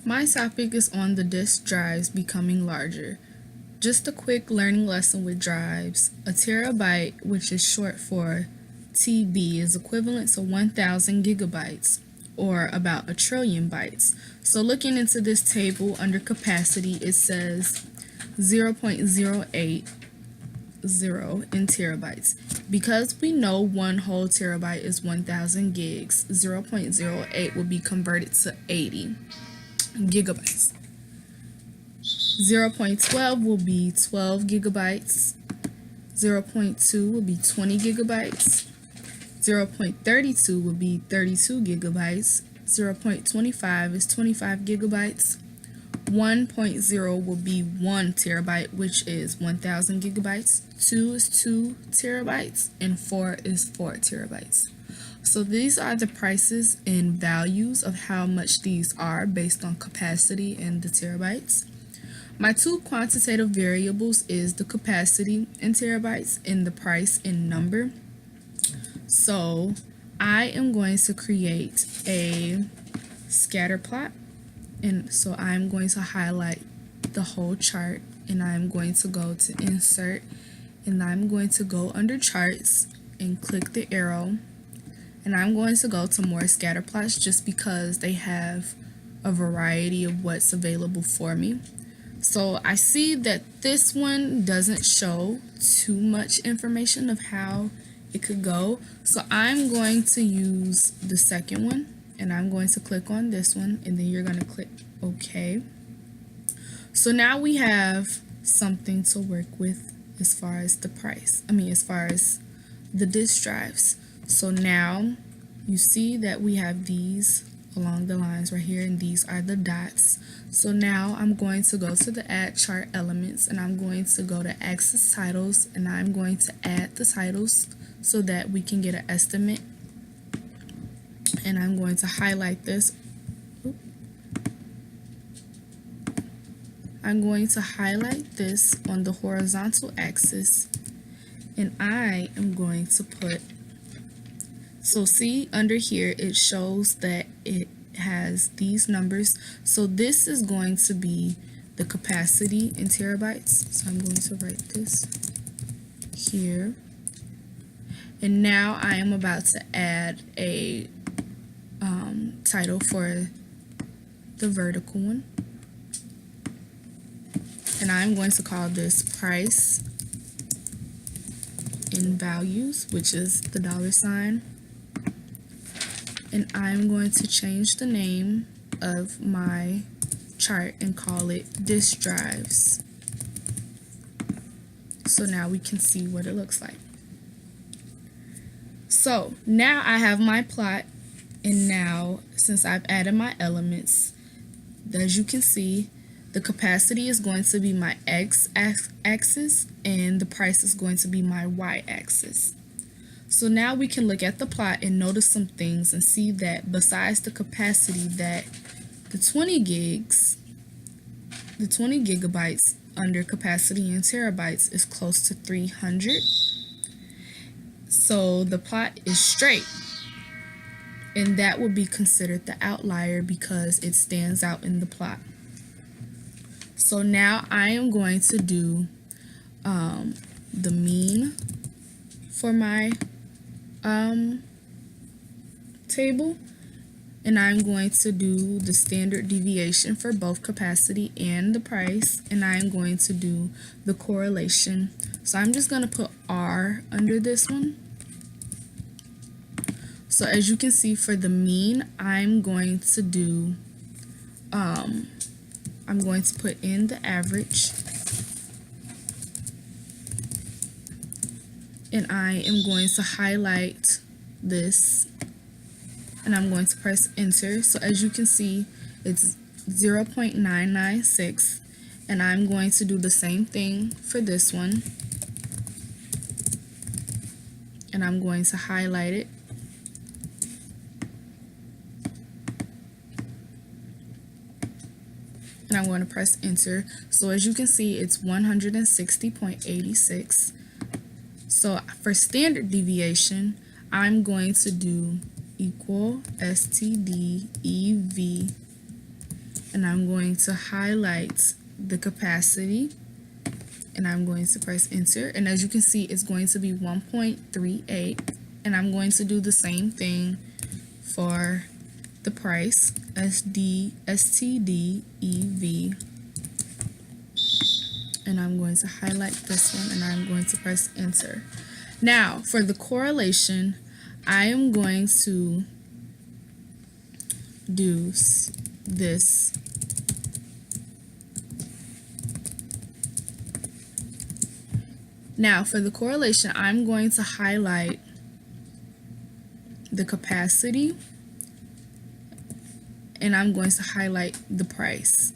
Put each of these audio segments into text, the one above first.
My topic is on the disk drives becoming larger. Just a quick learning lesson with drives. A terabyte, which is short for TB, is equivalent to 1,000 gigabytes, or about a trillion bytes. So looking into this table under capacity, it says 0.080 in terabytes. Because we know one whole terabyte is 1,000 gigs, 0.08 will be converted to 80 gigabytes. 0.12 will be 12 gigabytes. 0.2 will be 20 gigabytes. 0.32 will be 32 gigabytes. 0.25 is 25 gigabytes. 1.0 will be 1 terabyte, which is 1,000 gigabytes. 2 is 2 terabytes, and 4 is 4 terabytes. So these are the prices and values of how much these are based on capacity and the terabytes. My two quantitative variables is the capacity in terabytes and the price in number. So I am going to create a scatter plot, and so I'm going to highlight the whole chart, and I'm going to go to insert, and I'm going to go under charts and click the arrow, and I'm going to go to more scatter plots just because they have a variety of what's available for me. So I see that this one doesn't show too much information of how it could go. So I'm going to use the second one, and I'm going to click on this one, and then you're going to click OK. So now we have something to work with as far as the price. As far as the disk drives. So now you see that we have these along the lines right here, and these are the dots. So now I'm going to go to the add chart elements, and I'm going to go to axis titles, and I'm going to add the titles so that we can get an estimate. And I'm going to highlight this. I'm going to highlight this on the horizontal axis, and I am going to put, so see under here it shows that it has these numbers. So this is going to be the capacity in terabytes. So I'm going to write this here. And now I am about to add a title for the vertical one. And I'm going to call this price in values, which is the $. And I'm going to change the name of my chart and call it disk drives. So now we can see what it looks like. So now I have my plot, and now since I've added my elements, as you can see, the capacity is going to be my x-axis and the price is going to be my y-axis. So now we can look at the plot and notice some things and see that besides the capacity, that the 20 gigabytes under capacity in terabytes is close to 300. So the plot is straight, and that would be considered the outlier because it stands out in the plot. So now I am going to do the mean for my table, and I'm going to do the standard deviation for both capacity and the price, and I'm going to do the correlation. So I'm just going to put R under this one. So as you can see, for the mean, I'm going to do I'm going to put in the average, and I am going to highlight this, and I'm going to press enter. So as you can see, it's 0.996, and I'm going to do the same thing for this one, and I'm going to highlight it. And I'm going to press enter. So as you can see, it's 160.86. So for standard deviation, I'm going to do equal STD EV and I'm going to highlight the capacity, and I'm going to press enter, and as you can see, it's going to be 1.38, and I'm going to do the same thing for the price, STDEV, and I'm going to highlight this one, and I'm going to press enter. Now for the correlation, I am going to do this. Now for the correlation, I'm going to highlight the capacity, and I'm going to highlight the price.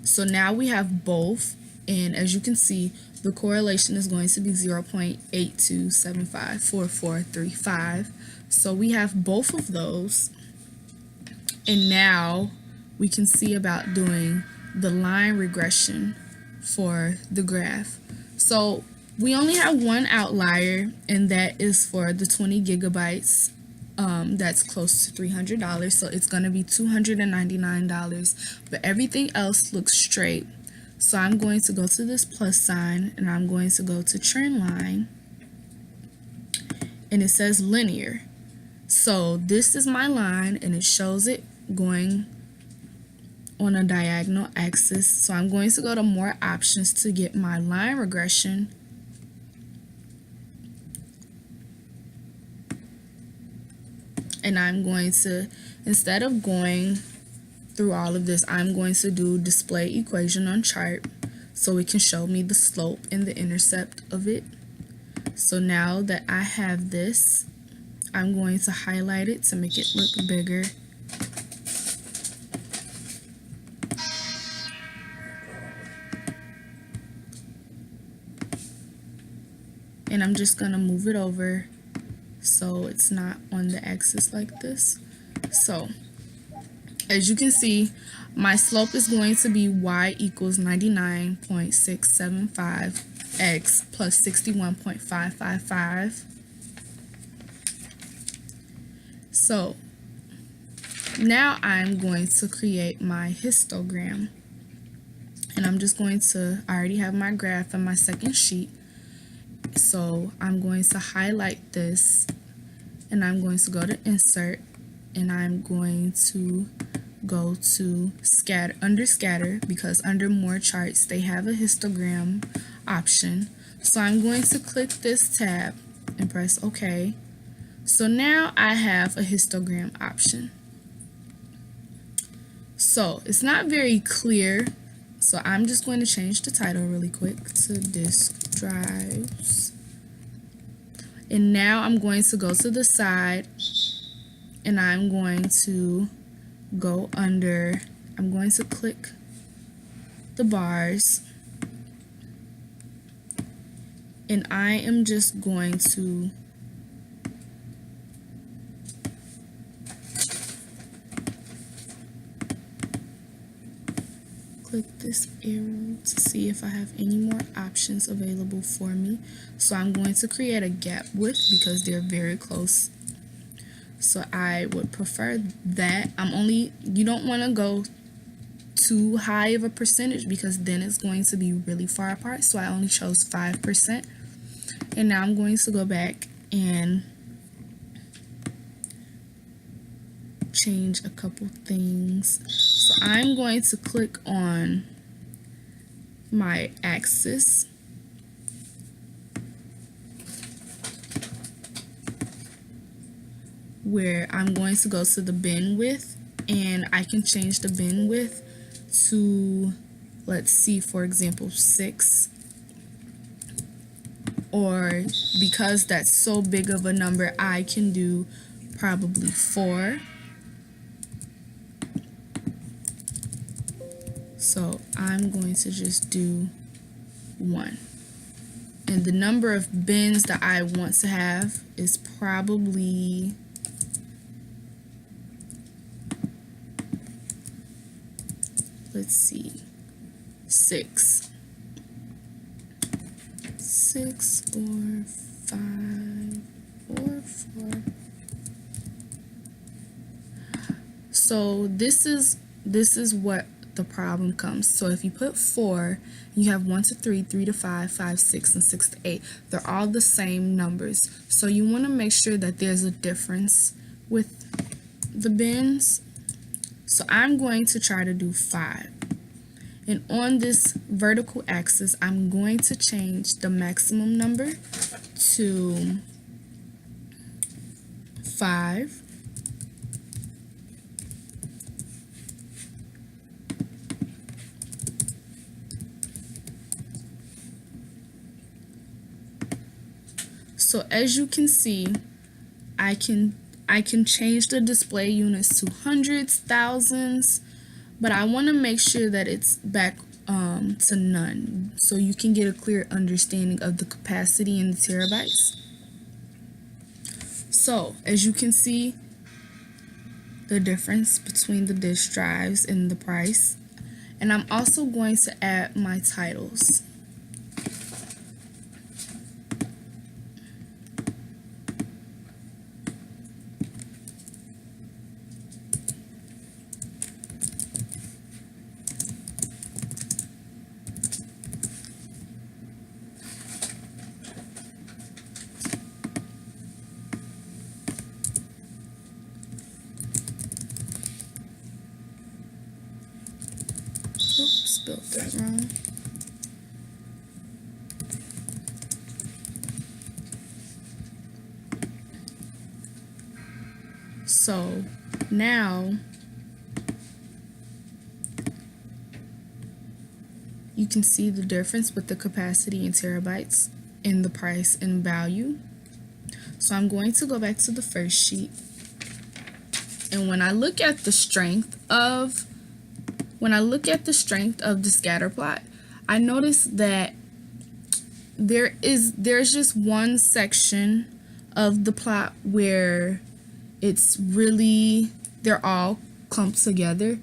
So now we have both, and as you can see, the correlation is going to be 0.82754435. So we have both of those, and now we can see about doing the line regression for the graph. So we only have one outlier, and that is for the 20 gigabytes. That's close to $300, so it's going to be $299, but everything else looks straight. So I'm going to go to this plus sign, and I'm going to go to trend line, and it says linear. So this is my line, and it shows it going on a diagonal axis. So I'm going to go to more options to get my line regression. And I'm going to, instead of going through all of this, I'm going to do display equation on chart so it can show me the slope and the intercept of it. So now that I have this, I'm going to highlight it to make it look bigger. And I'm just going to move it over so it's not on the axis like this. So as you can see, my slope is going to be y equals 99.675 x plus 61.555. So now I'm going to create my histogram, and I'm just going to, I already have my graph in my second sheet, so I'm going to highlight this, and I'm going to go to insert, and I'm going to go to scatter, under scatter, because under more charts they have a histogram option. So I'm going to click this tab and press OK. So now I have a histogram option. So it's not very clear, so I'm just going to change the title really quick to disk drives. And now I'm going to go to the side, and I'm going to go under, I'm going to click the bars, and I am just going to click this arrow to see if I have any more options available for me. So I'm going to create a gap width because they're very close. So I would prefer that. You don't want to go too high of a percentage because then it's going to be really far apart. So I only chose 5%. And now I'm going to go back and change a couple things. So I'm going to click on my axis, where I'm going to go to the bin width, and I can change the bin width to, let's see, for example, 6, or because that's so big of a number, I can do probably 4. So I'm going to just do 1. And the number of bins that I want to have is probably, let's see, 6 or 5 or 4. So this is this is what the problem comes. So if you put 4, you have 1 to 3, 3 to 5, 5, 6, and 6 to 8. They're all the same numbers. So you want to make sure that there's a difference with the bins. So I'm going to try to do 5. And on this vertical axis, I'm going to change the maximum number to 5. So as you can see, I can change the display units to hundreds, thousands, but I want to make sure that it's back to none, so you can get a clear understanding of the capacity in the terabytes. So as you can see, the difference between the disk drives and the price. And I'm also going to add my titles. Oops, spelled that wrong. So now you can see the difference with the capacity in terabytes in the price and value. So I'm going to go back to the first sheet, and when I look at the strength of the scatter plot, I notice that there's just one section of the plot where it's really, they're all clumped together.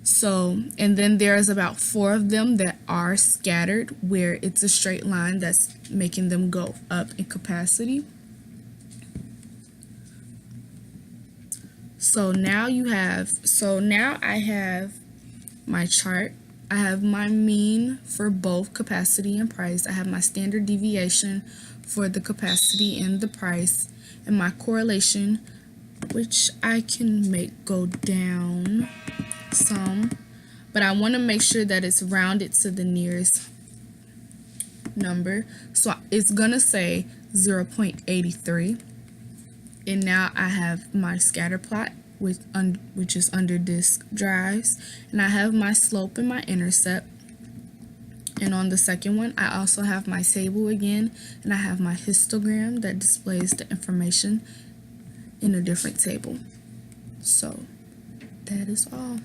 So, and then there's about 4 of them that are scattered where it's a straight line that's making them go up in capacity. So now I have my chart. I have my mean for both capacity and price. I have my standard deviation for the capacity and the price, and my correlation, which I can make go down some, but I want to make sure that it's rounded to the nearest number. So it's gonna say 0.83, and now I have my scatter plot which is under disk drives, and I have my slope and my intercept. And on the second one, I also have my table again, and I have my histogram that displays the information in a different table. So that is all.